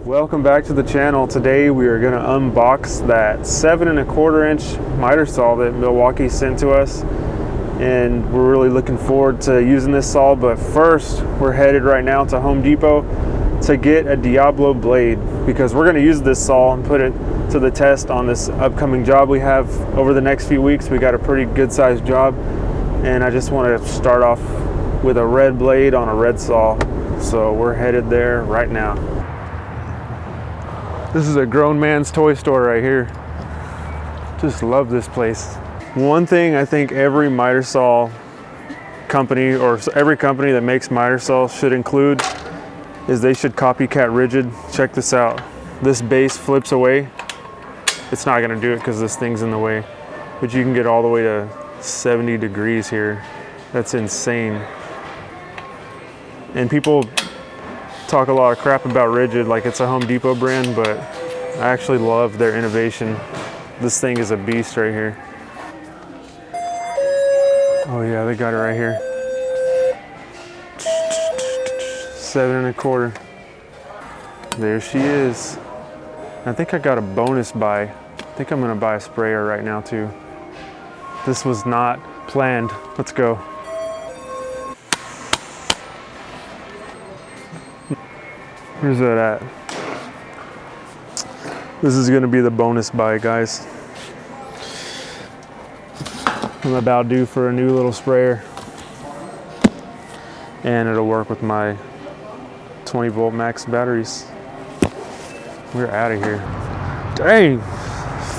Welcome back to the channel. Today we are going to unbox that 7 1/4 inch miter saw that Milwaukee sent to us, and we're really looking forward to using this saw. But first, we're headed right now to Home Depot to get a Diablo blade, because we're going to use this saw and put it to the test on this upcoming job we have over the next few weeks. We got a pretty good sized job, and I just want to start off with a red blade on a red saw. So we're headed there right now. This is a grown man's toy store right here. Just love this place. One thing I think every miter saw company, or every company that makes miter saws, should include is they should copycat rigid. Check this out. This base flips away. It's not gonna do it because this thing's in the way, but you can get all the way to 70 degrees here. That's insane. And people talk a lot of crap about rigid like it's a Home Depot brand, but I actually love their innovation. This thing is a beast right here. Oh yeah, they got it right here. 7 1/4. There she is. I think I got a bonus buy. I think I'm gonna buy a sprayer right now too. This was not planned. Let's go. Where's that at? This is gonna be the bonus buy, guys. I'm about due for a new little sprayer, and it'll work with my 20 volt max batteries. We're out of here. Dang,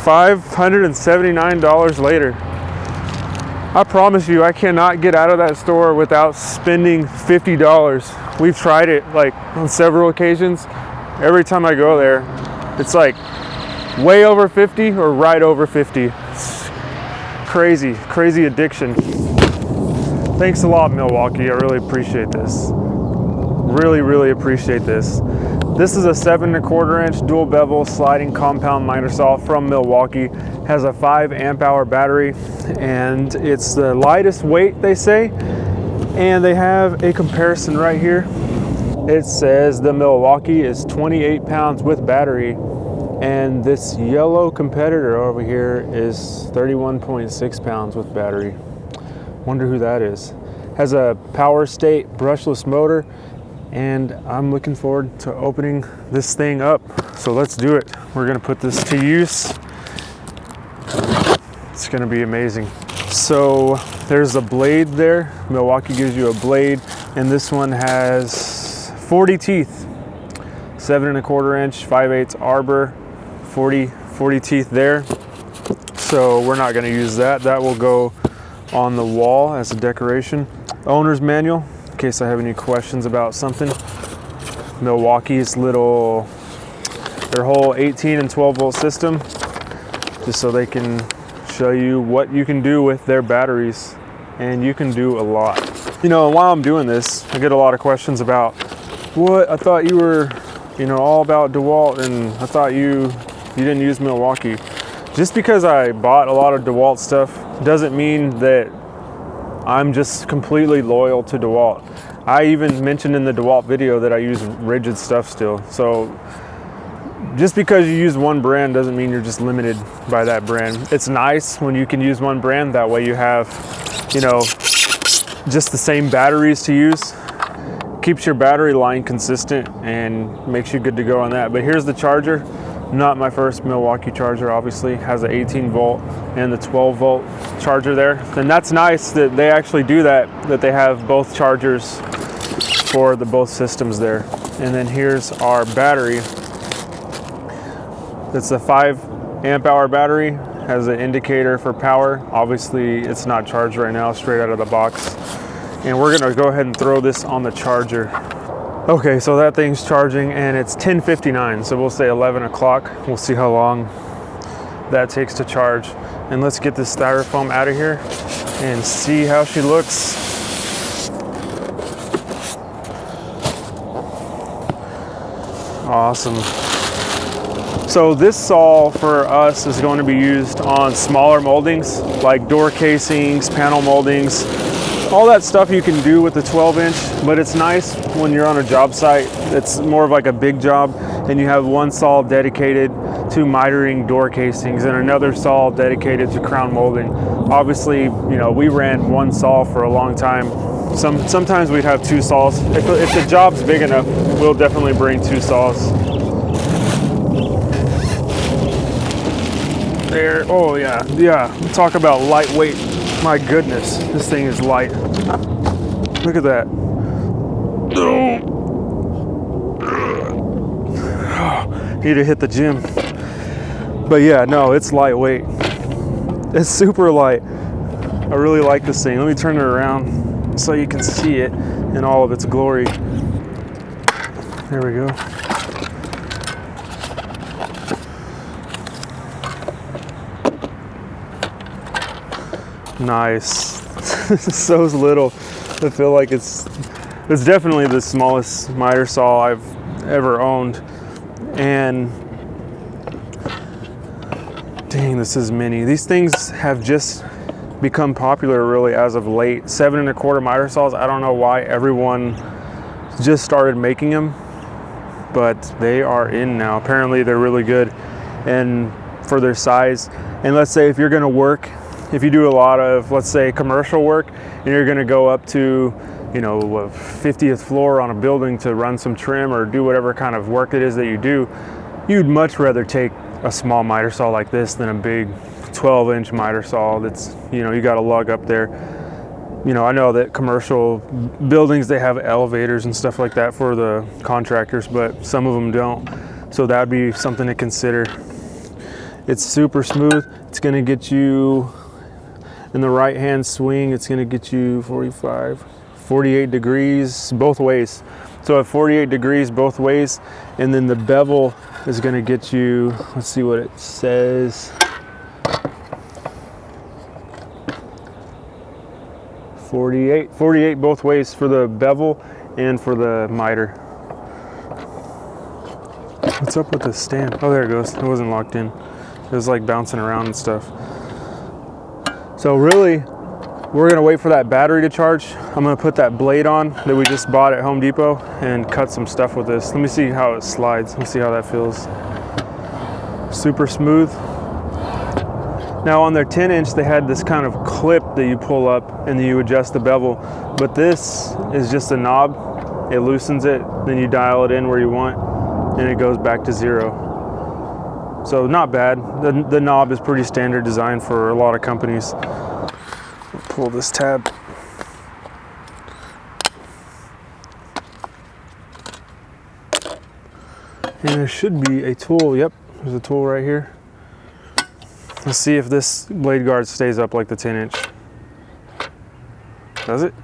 $579 later. I promise you, I cannot get out of that store without spending $50. We've tried it like on several occasions. Every time I go there, it's like way over 50 or right over 50. It's crazy, crazy addiction. Thanks a lot, Milwaukee. I really appreciate this. Really appreciate this. This is a 7 1/4 inch dual bevel sliding compound miter saw from Milwaukee. Has a 5 amp hour battery, and it's the lightest weight, they say. And they have a comparison right here. It says the Milwaukee is 28 pounds with battery, and this yellow competitor over here is 31.6 pounds with battery. Wonder who that is. Has a power state brushless motor, and I'm looking forward to opening this thing up. So let's do it. We're gonna put this to use. It's gonna be amazing. So there's a blade there. Milwaukee gives you a blade, and this one has 40 teeth. 7 1/4 inch, 5/8 arbor, 40 teeth there. So we're not gonna use that. That will go on the wall as a decoration. Owner's manual, in case I have any questions about something. Milwaukee's their whole 18 and 12 volt system, just so they can show you what you can do with their batteries, and you can do a lot. You know, and while I'm doing this, I get a lot of questions about, what, I thought you were, all about DeWalt, and I thought you didn't use Milwaukee. Just because I bought a lot of DeWalt stuff doesn't mean that I'm just completely loyal to DeWalt. I even mentioned in the DeWalt video that I use rigid stuff still. So just because you use one brand doesn't mean you're just limited by that brand. It's nice when you can use one brand. That way you have, just the same batteries to use. Keeps your battery line consistent and makes you good to go on that. But here's the charger. Not my first Milwaukee charger, obviously. Has an 18 volt and the 12 volt charger there. And that's nice that they actually do that they have both chargers for both systems there. And then here's our battery. It's a 5 amp hour battery, has an indicator for power. Obviously it's not charged right now, straight out of the box. And we're gonna go ahead and throw this on the charger. Okay, so that thing's charging, and it's 10:59, so we'll say 11 o'clock. We'll see how long that takes to charge. And let's get this styrofoam out of here and see how she looks. Awesome. So this saw for us is going to be used on smaller moldings, like door casings, panel moldings, all that stuff you can do with the 12 inch, but it's nice when you're on a job site. It's more of like a big job, and you have one saw dedicated to mitering door casings and another saw dedicated to crown molding. Obviously, you know, we ran one saw for a long time. Sometimes we'd have two saws. If the job's big enough, we'll definitely bring two saws. There, oh yeah, talk about lightweight. My goodness, this thing is light. Look at that. Need to hit the gym. But yeah, no, it's lightweight. It's super light. I really like this thing. Let me turn it around so you can see it in all of its glory. There we go. Nice. So little. I feel like it's definitely the smallest miter saw I've ever owned. And dang, this is mini. These things have just become popular really as of late. 7 1/4 miter saws. I don't know why everyone just started making them, but they are in now. Apparently they're really good and for their size. And let's say if you're gonna work, if you do a lot of, let's say, commercial work, and you're gonna go up to, you know, a 50th floor on a building to run some trim or do whatever kind of work it is that you do, you'd much rather take a small miter saw like this than a big 12-inch miter saw that's, you know, you gotta lug up there. You know, I know that commercial buildings, they have elevators and stuff like that for the contractors, but some of them don't. So that'd be something to consider. It's super smooth. It's gonna get you, in the right hand swing, it's gonna get you 45, 48 degrees both ways. So at 48 degrees both ways, and then the bevel is gonna get you, let's see what it says. 48 both ways for the bevel and for the miter. What's up with this stand? Oh, there it goes. It wasn't locked in. It was like bouncing around and stuff. So really, we're gonna wait for that battery to charge. I'm gonna put that blade on that we just bought at Home Depot and cut some stuff with this. Let me see how it slides. Let me see how that feels. Super smooth. Now on their 10-inch, they had this kind of clip that you pull up and then you adjust the bevel. But this is just a knob. It loosens it, then you dial it in where you want, and it goes back to 0. So not bad. The knob is pretty standard design for a lot of companies. Pull this tab. And there should be a tool. Yep, there's a tool right here. Let's see if this blade guard stays up like the 10-inch. Does it?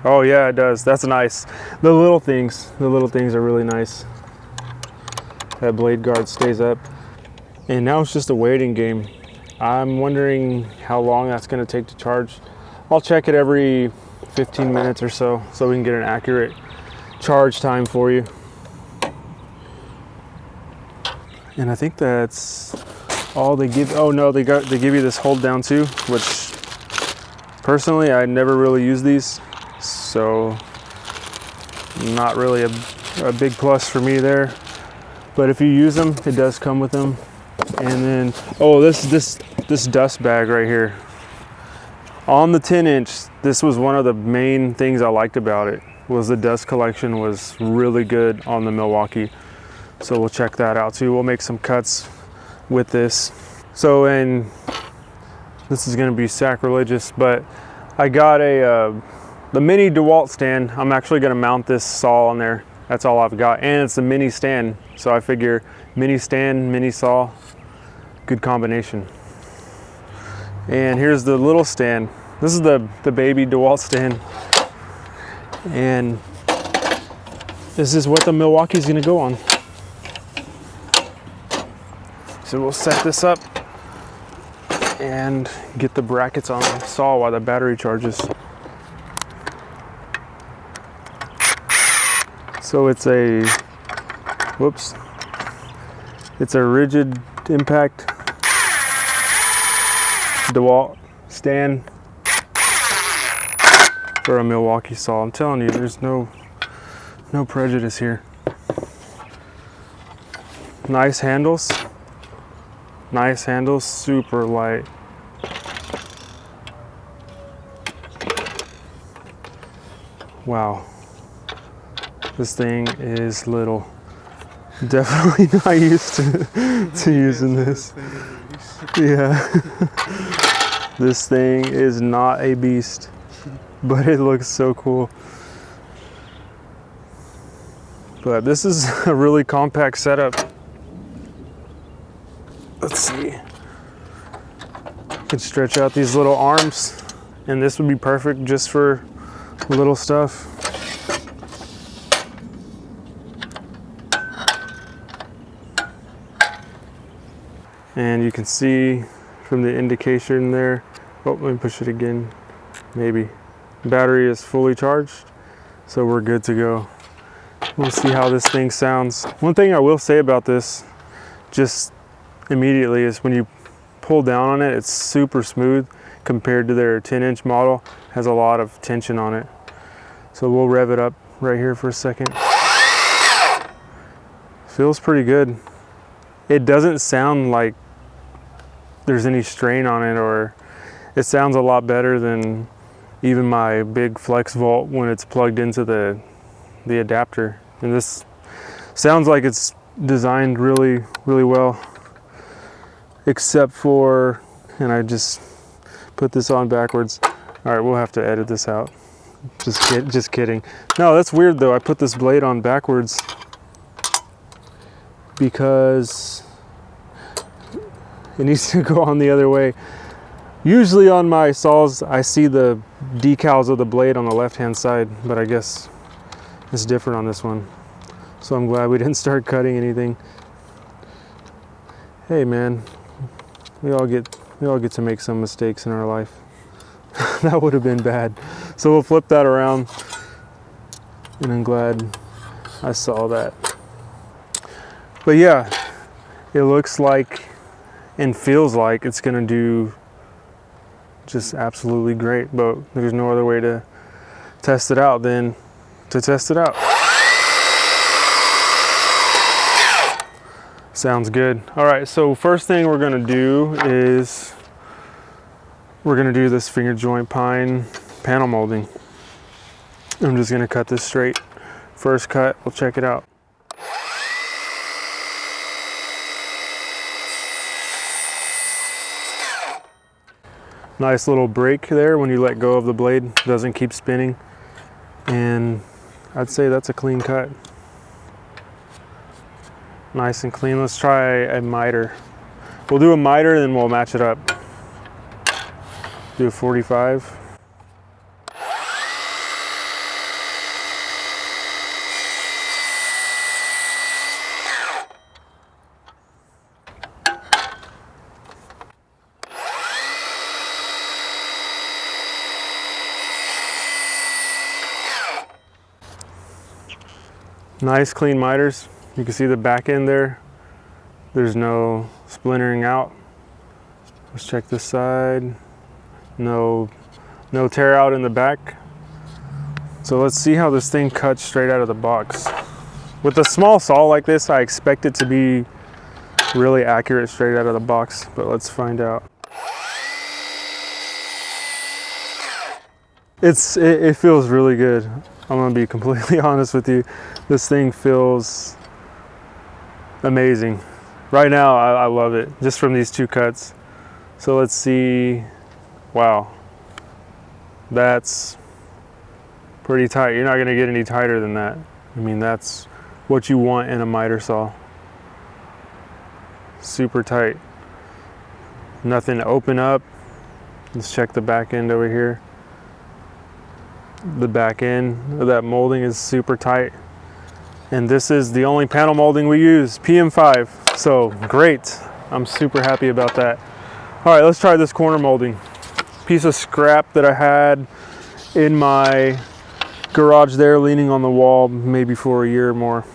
Oh yeah, it does. That's nice. The little things are really nice. That blade guard stays up. And now it's just a waiting game. I'm wondering how long that's gonna take to charge. I'll check it every 15 minutes or so we can get an accurate charge time for you. And I think that's all they give. Oh no, they give you this hold down too, which personally I never really use these, so not really a big plus for me there. But if you use them, it does come with them. And then, oh, this dust bag right here. On the 10-inch, this was one of the main things I liked about it, was the dust collection was really good on the Milwaukee. So we'll check that out too. We'll make some cuts with this. So, and this is gonna be sacrilegious, but I got the mini DeWalt stand. I'm actually gonna mount this saw on there. That's all I've got. And it's a mini stand. So I figure mini stand, mini saw, good combination. And here's the little stand. This is the baby DeWalt stand. And this is what the Milwaukee's gonna go on. So we'll set this up and get the brackets on the saw while the battery charges. So it's a, whoops, it's a rigid impact DeWalt stand for a Milwaukee saw. I'm telling you, there's no prejudice here. Nice handles. Nice handles, super light. Wow. This thing is little. Definitely not used to using this. Yeah. This thing is not a beast, but it looks so cool. But this is a really compact setup. Let's see. You can stretch out these little arms, and this would be perfect just for little stuff. And you can see from the indication there, oh, let me push it again, maybe. Battery is fully charged, so we're good to go. We'll see how this thing sounds. One thing I will say about this, just immediately, is when you pull down on it, it's super smooth compared to their 10-inch model. Has a lot of tension on it. So we'll rev it up right here for a second. Feels pretty good. It doesn't sound like there's any strain on it, or it sounds a lot better than even my big Flex Vault when it's plugged into the adapter. And this sounds like it's designed really, really well, except for, and I just put this on backwards. All right, we'll have to edit this out. Just kidding. No, that's weird though. I put this blade on backwards because it needs to go on the other way. Usually on my saws, I see the decals of the blade on the left-hand side, but I guess it's different on this one. So I'm glad we didn't start cutting anything. Hey man, we all get to make some mistakes in our life. That would have been bad. So we'll flip that around, and I'm glad I saw that. But yeah, it looks like and feels like it's gonna do just absolutely great, but there's no other way to test it out than to test it out. Sounds good. All right, so first thing we're gonna do is we're gonna do this finger joint pine panel molding. I'm just gonna cut this straight. First cut, we'll check it out. Nice little break there when you let go of the blade, it doesn't keep spinning. And I'd say that's a clean cut. Nice and clean. Let's try a miter. We'll do a miter and then we'll match it up. Do a 45. Nice clean miters. You can see the back end there. There's no splintering out. Let's check this side. No tear out in the back. So let's see how this thing cuts straight out of the box. With a small saw like this, I expect it to be really accurate straight out of the box, but let's find out. It feels really good. I'm gonna be completely honest with you. This thing feels amazing. Right now, I love it, just from these two cuts. So let's see, wow. That's pretty tight. You're not gonna get any tighter than that. I mean, that's what you want in a miter saw. Super tight. Nothing to open up. Let's check the back end over here. The back end of that molding is super tight. And this is the only panel molding we use, PM5. So great, I'm super happy about that. All right, let's try this corner molding. Piece of scrap that I had in my garage there, leaning on the wall, maybe for a year or more.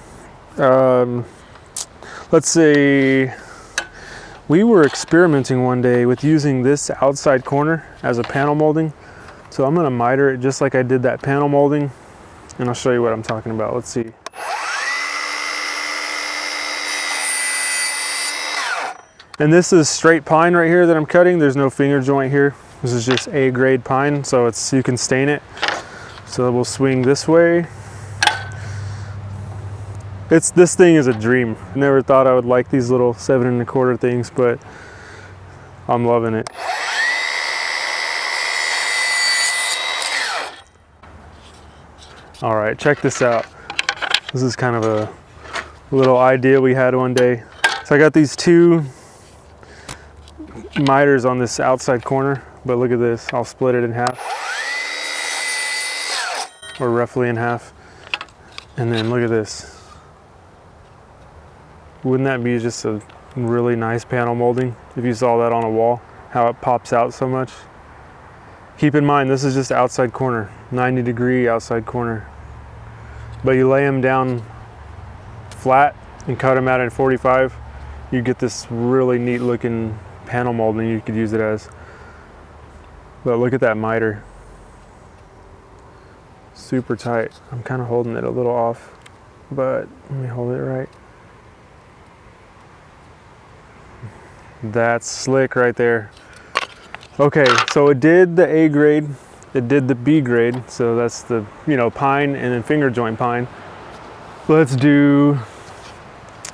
Let's see, we were experimenting one day with using this outside corner as a panel molding. So I'm gonna miter it just like I did that panel molding, and I'll show you what I'm talking about. Let's see. And this is straight pine right here that I'm cutting. There's no finger joint here. This is just A grade pine, so you can stain it. So we'll swing this way. This thing is a dream. Never thought I would like these little 7 1/4 things, but I'm loving it. All right, check this out. This is kind of a little idea we had one day. So I got these 2 miters on this outside corner, but look at this. I'll split it in half, or roughly in half. And then look at this. Wouldn't that be just a really nice panel molding if you saw that on a wall, how it pops out so much? Keep in mind, this is just outside corner, 90-degree outside corner. But you lay them down flat and cut them out at 45, you get this really neat looking panel molding you could use it as. But look at that miter. Super tight. I'm kind of holding it a little off, but let me hold it right. That's slick right there. Okay, so it did the A grade, it did the B grade, so that's the, pine and then finger joint pine. Let's do,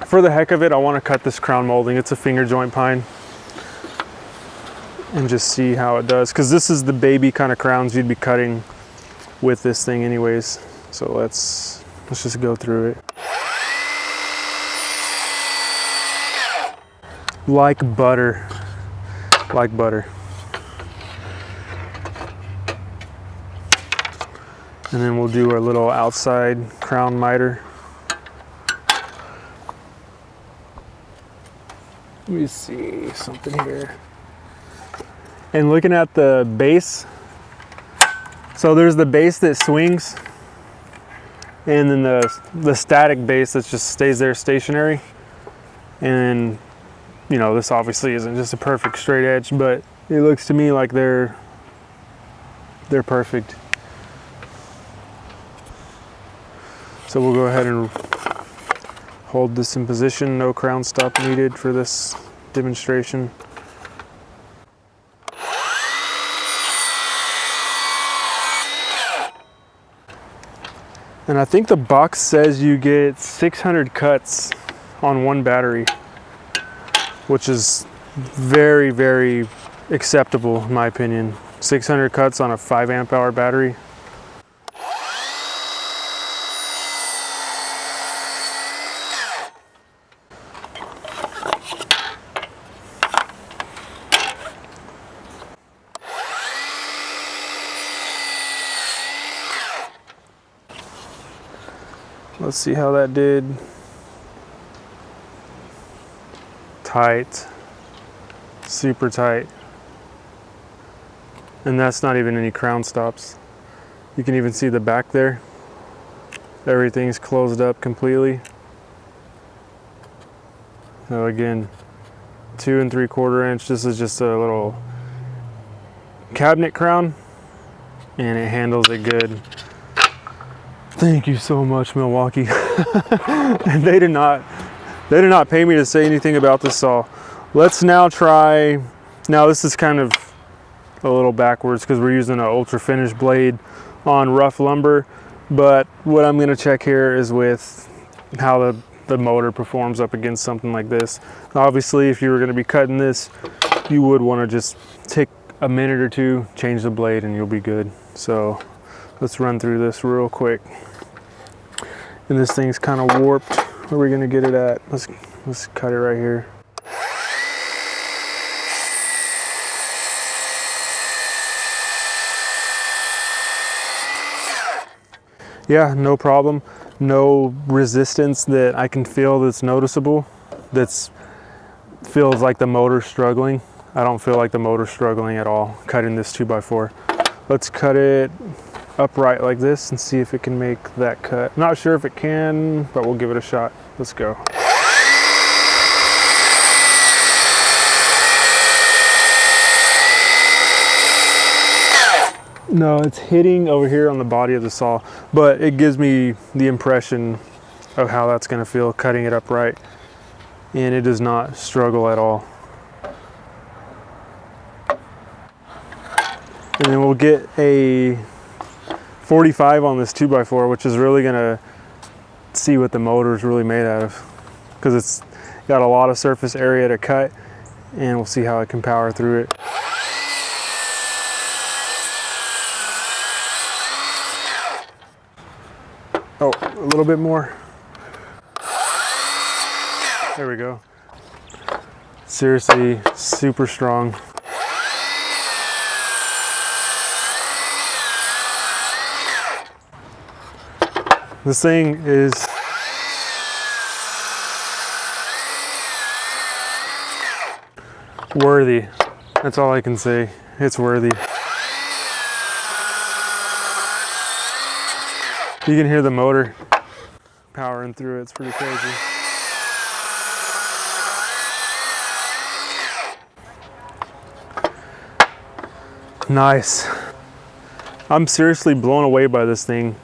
for the heck of it, I want to cut this crown molding. It's a finger joint pine, and just see how it does, because this is the baby kind of crowns you'd be cutting with this thing anyways. So let's just go through it. Like butter, like butter. And then we'll do our little outside crown miter. Let me see something here. And looking at the base, so there's the base that swings, and then the static base that just stays there stationary. And this obviously isn't just a perfect straight edge, but it looks to me like they're perfect. So we'll go ahead and hold this in position. No crown stop needed for this demonstration. And I think the box says you get 600 cuts on one battery, which is very, very acceptable in my opinion. 600 cuts on a 5 amp hour battery. Let's see how that did. Tight, super tight. And that's not even any crown stops. You can even see the back there. Everything's closed up completely. So again, 2 3/4 inch. This is just a little cabinet crown, and it handles it good. Thank you so much, Milwaukee. And they did not pay me to say anything about this saw. Let's now try, now this is kind of a little backwards because we're using an ultra finish blade on rough lumber, but what I'm gonna check here is with how the motor performs up against something like this. Obviously, if you were gonna be cutting this, you would wanna just take a minute or two, change the blade, and you'll be good. So let's run through this real quick. And this thing's kind of warped. Where are we gonna get it at? Let's cut it right here. Yeah, no problem. No resistance that I can feel that's noticeable. Feels like the motor's struggling. I don't feel like the motor's struggling at all cutting this 2x4. Let's cut it upright like this and see if it can make that cut. Not sure if it can, but we'll give it a shot. Let's go. No, it's hitting over here on the body of the saw, but it gives me the impression of how that's gonna feel cutting it upright, and it does not struggle at all. And then we'll get a 45 on this 2x4, which is really gonna see what the motor is really made out of, because it's got a lot of surface area to cut, and we'll see how it can power through it. Oh, a little bit more. There we go. Seriously, super strong. This thing is worthy. That's all I can say. It's worthy. You can hear the motor powering through it. It's pretty crazy. Nice. I'm seriously blown away by this thing.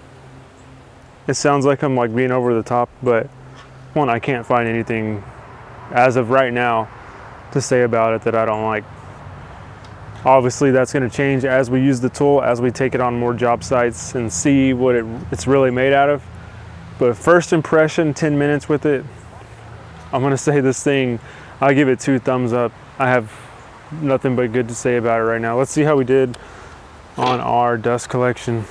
It sounds like I'm like being over the top, but one, I can't find anything as of right now to say about it that I don't like. Obviously that's going to change as we use the tool, as we take it on more job sites and see what it's really made out of. But first impression, 10 minutes with it, I'm going to say this thing, I give it 2 thumbs up. I have nothing but good to say about it right now. Let's see how we did on our dust collection.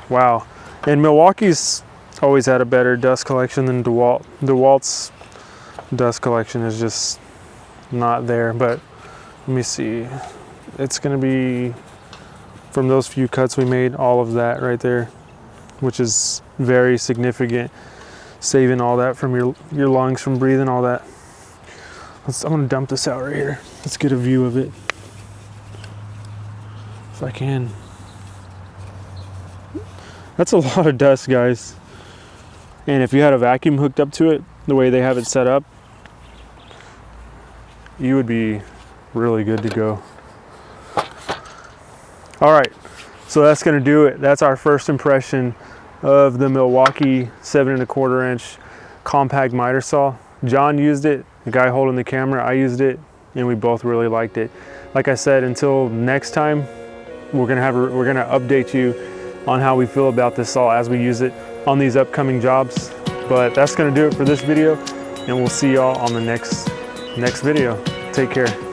Wow. And Milwaukee's always had a better dust collection than DeWalt. DeWalt's dust collection is just not there, but let me see. It's gonna be, from those few cuts we made, all of that right there, which is very significant, saving all that from your lungs from breathing, all that. I'm gonna dump this out right here. Let's get a view of it, if I can. That's a lot of dust, guys. And if you had a vacuum hooked up to it, the way they have it set up, you would be really good to go. All right, so that's gonna do it. That's our first impression of the Milwaukee 7 1/4 inch compact miter saw. John used it, the guy holding the camera, I used it, and we both really liked it. Like I said, until next time, we're gonna update you on how we feel about this saw as we use it on these upcoming jobs. But that's gonna do it for this video, and we'll see y'all on the next video. Take care.